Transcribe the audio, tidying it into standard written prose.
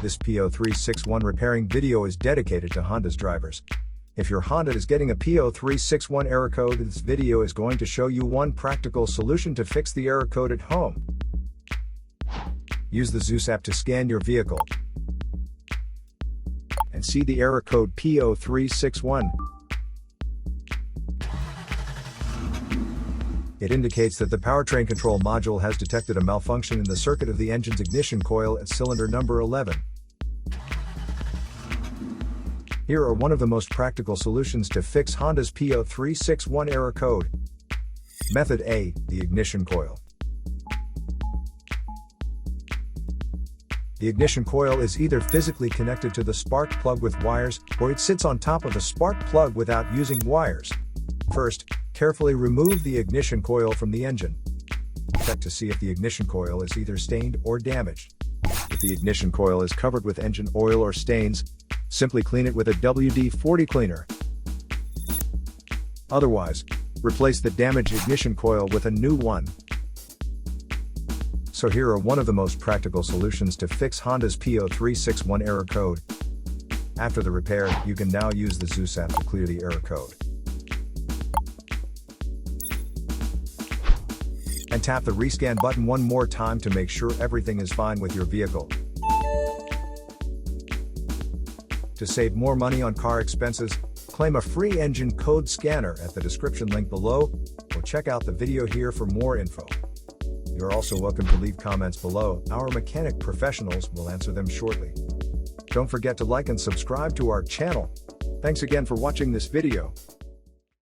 This P0361 repairing video is dedicated to Honda's drivers. If your Honda is getting a P0361 error code, this video is going to show you one practical solution to fix the error code at home. Use the Zeus app to scan your vehicle and see the error code P0361. It indicates that the Powertrain Control Module has detected a malfunction in the circuit of the engine's ignition coil at cylinder number 11. Here are one of the most practical solutions to fix Honda's P0361 error code. Method A, the ignition coil. The ignition coil is either physically connected to the spark plug with wires, or it sits on top of the spark plug without using wires. First, carefully remove the ignition coil from the engine. Check to see if the ignition coil is either stained or damaged. If the ignition coil is covered with engine oil or stains, simply clean it with a WD-40 cleaner. Otherwise, replace the damaged ignition coil with a new one. So here are one of the most practical solutions to fix Honda's P0361 error code. After the repair, you can now use the Zeus app to clear the error code. And tap the rescan button one more time to make sure everything is fine with your vehicle. To save more money on car expenses, claim a free engine code scanner at the description link below, or check out the video here for more info. You're also welcome to leave comments below. Our mechanic professionals will answer them shortly. Don't forget to like and subscribe to our channel. Thanks again for watching this video.